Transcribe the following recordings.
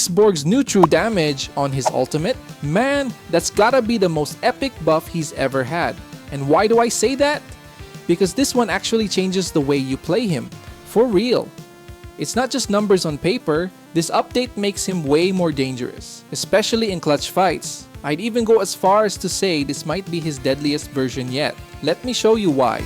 Xborg's new true damage on his ultimate, man, that's gotta be the most epic buff he's ever had. And why do I say that? Because this one actually changes the way you play him. For real. It's not just numbers on paper, this update makes him way more dangerous, especially in clutch fights. I'd even go as far as to say this might be his deadliest version yet. Let me show you why.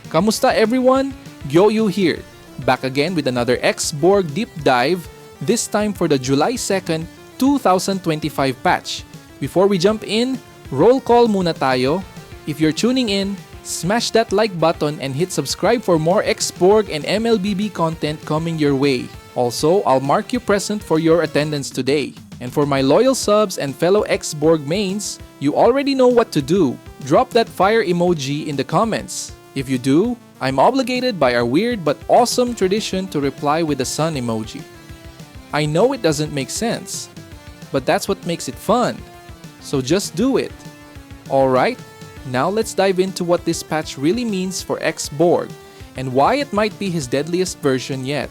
Kamusta everyone? GYO-U here, back again with another Xborg deep dive, this time for the July 2nd, 2025 patch. Before we jump in, roll call muna tayo. If you're tuning in, smash that like button and hit subscribe for more Xborg and mlbb content coming your way. Also, I'll mark you present for your attendance today. And for my loyal subs and fellow Xborg mains, you already know what to do. Drop that fire emoji in the comments. If you do, I'm obligated by our weird but awesome tradition to reply with the sun emoji. I know it doesn't make sense, but that's what makes it fun. So just do it. Alright, now let's dive into what this patch really means for Xborg and why it might be his deadliest version yet.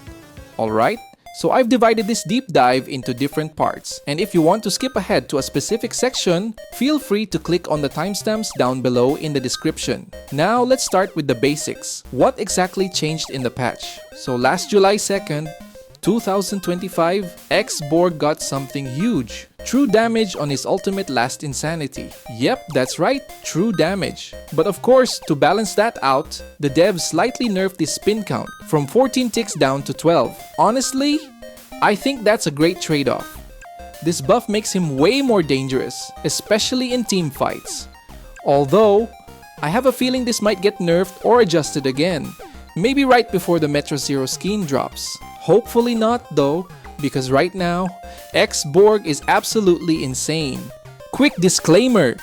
Alright, so I've divided this deep dive into different parts, and if you want to skip ahead to a specific section, feel free to click on the timestamps down below in the description. Now let's start with the basics. What exactly changed in the patch? So last July 2nd, 2025, Xborg got something huge. True damage on his ultimate Last Insanity. Yep, that's right, true damage. But of course, to balance that out, the devs slightly nerfed his spin count from 14 ticks down to 12. Honestly, I think that's a great trade-off. This buff makes him way more dangerous, especially in team fights. Although, I have a feeling this might get nerfed or adjusted again. Maybe right before the Metro Zero skin drops. Hopefully not though, because right now, Xborg is absolutely insane. Quick disclaimer!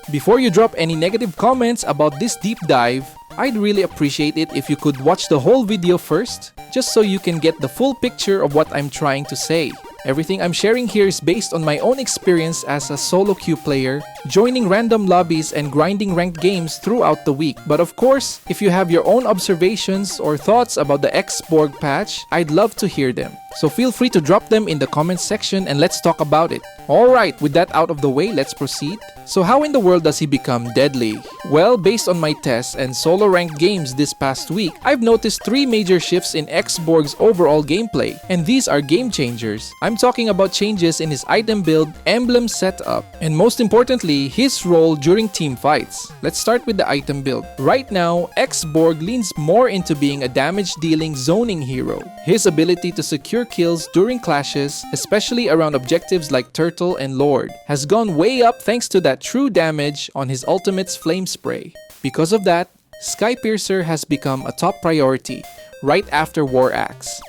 Before you drop any negative comments about this deep dive, I'd really appreciate it if you could watch the whole video first, just so you can get the full picture of what I'm trying to say. Everything I'm sharing here is based on my own experience as a solo queue player, joining random lobbies and grinding ranked games throughout the week. But of course, if you have your own observations or thoughts about the Xborg patch, I'd love to hear them. So feel free to drop them in the comments section and let's talk about it. Alright, with that out of the way, let's proceed. So how in the world does he become deadly? Well, based on my tests and solo ranked games this past week, I've noticed 3 major shifts in Xborg's overall gameplay, and these are game changers. I'm talking about changes in his item build, emblem setup, and most importantly, his role during team fights. Let's start with the item build. Right now, Xborg leans more into being a damage-dealing zoning hero. His ability to secure kills during clashes, especially around objectives like Turtle and Lord, has gone way up thanks to that true damage on his ultimate's Flame Spray. Because of that, Sky Piercer has become a top priority, right after War Axe.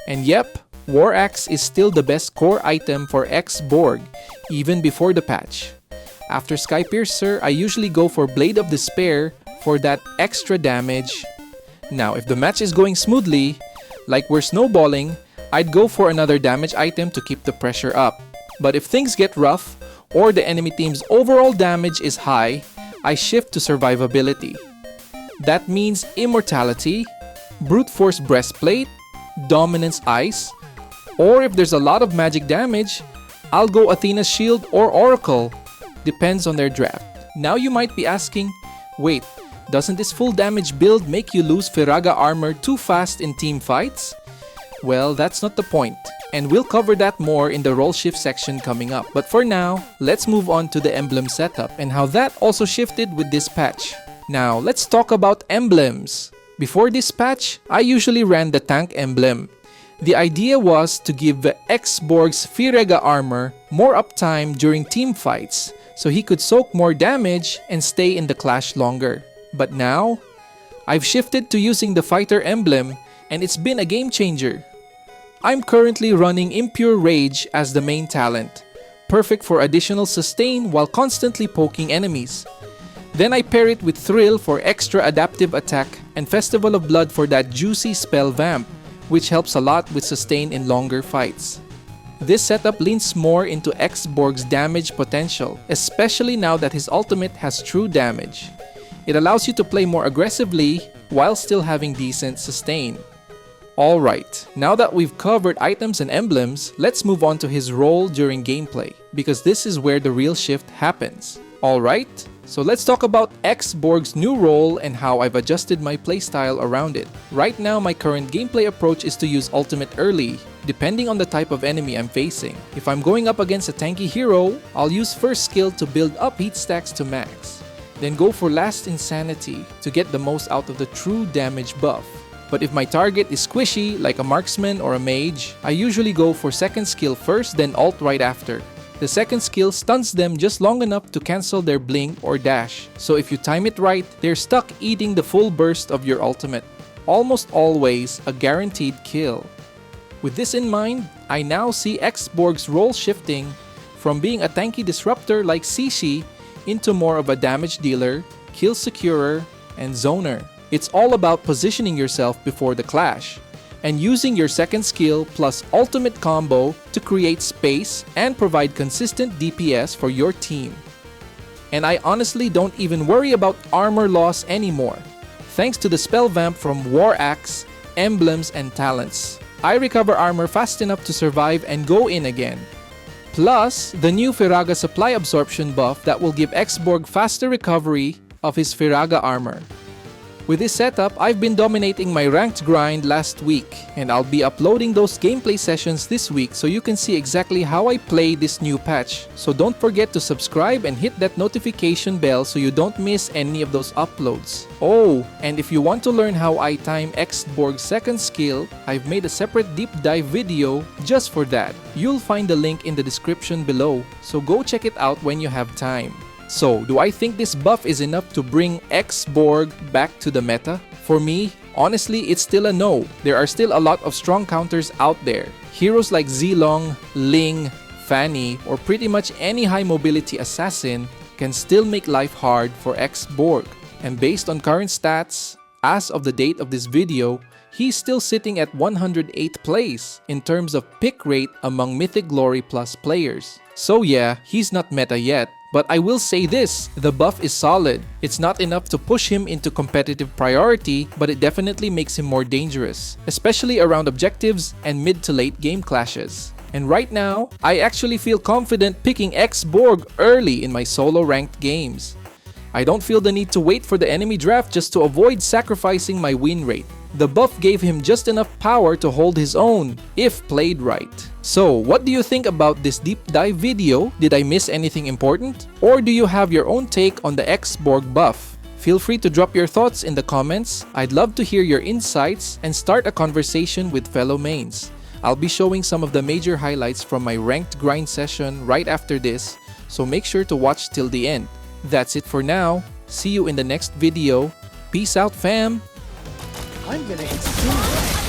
And yep, War Axe is still the best core item for Xborg, even before the patch. After Sky Piercer, I usually go for Blade of Despair for that extra damage. Now, if the match is going smoothly, like we're snowballing, I'd go for another damage item to keep the pressure up. But if things get rough, or the enemy team's overall damage is high, I shift to survivability. That means Immortality, Brute Force Breastplate, Dominance Ice, or if there's a lot of magic damage, I'll go Athena's Shield or Oracle, depends on their draft. Now you might be asking, wait, doesn't this full damage build make you lose Firaga armor too fast in team fights? Well, that's not the point, and we'll cover that more in the role shift section coming up. But for now, let's move on to the emblem setup and how that also shifted with this patch. Now, let's talk about emblems. Before this patch, I usually ran the tank emblem. The idea was to give Xborg's Firaga armor more uptime during team fights, so he could soak more damage and stay in the clash longer. But now, I've shifted to using the fighter emblem, and it's been a game changer. I'm currently running Impure Rage as the main talent, perfect for additional sustain while constantly poking enemies. Then I pair it with Thrill for extra adaptive attack and Festival of Blood for that juicy spell vamp, which helps a lot with sustain in longer fights. This setup leans more into Xborg's damage potential, especially now that his ultimate has true damage. It allows you to play more aggressively while still having decent sustain. Alright, now that we've covered items and emblems, let's move on to his role during gameplay, because this is where the real shift happens. Alright, so let's talk about Xborg's new role and how I've adjusted my playstyle around it. Right now, my current gameplay approach is to use ultimate early, depending on the type of enemy I'm facing. If I'm going up against a tanky hero, I'll use first skill to build up heat stacks to max. Then go for last insanity to get the most out of the true damage buff. But if my target is squishy, like a marksman or a mage, I usually go for second skill first, then ult right after. The second skill stuns them just long enough to cancel their blink or dash, so if you time it right, they're stuck eating the full burst of your ultimate. Almost always a guaranteed kill. With this in mind, I now see Xborg's role shifting from being a tanky disruptor like Sishi into more of a damage dealer, kill securer, and zoner. It's all about positioning yourself before the clash, and using your second skill plus ultimate combo to create space and provide consistent DPS for your team. And I honestly don't even worry about armor loss anymore, thanks to the spell vamp from War Axe, emblems, and talents. I recover armor fast enough to survive and go in again. Plus, the new Firaga supply absorption buff that will give Xborg faster recovery of his Firaga armor. With this setup, I've been dominating my ranked grind last week, and I'll be uploading those gameplay sessions this week so you can see exactly how I play this new patch. So don't forget to subscribe and hit that notification bell so you don't miss any of those uploads. Oh, and if you want to learn how I time Xborg's second skill, I've made a separate deep dive video just for that. You'll find the link in the description below, so go check it out when you have time. So, do I think this buff is enough to bring Xborg back to the meta? For me, honestly, it's still a no. There are still a lot of strong counters out there. Heroes like Zilong, Ling, Fanny, or pretty much any high mobility assassin can still make life hard for Xborg. And based on current stats, as of the date of this video, he's still sitting at 108th place in terms of pick rate among Mythic Glory Plus players. So yeah, he's not meta yet. But I will say this, the buff is solid. It's not enough to push him into competitive priority, but it definitely makes him more dangerous, especially around objectives and mid to late game clashes. And right now, I actually feel confident picking Xborg early in my solo ranked games. I don't feel the need to wait for the enemy draft just to avoid sacrificing my win rate. The buff gave him just enough power to hold his own, if played right. So, what do you think about this deep dive video? Did I miss anything important? Or do you have your own take on the Xborg buff? Feel free to drop your thoughts in the comments. I'd love to hear your insights and start a conversation with fellow mains. I'll be showing some of the major highlights from my ranked grind session right after this, so make sure to watch till the end. That's it for now. See you in the next video. Peace out, fam! I'm gonna incinerate.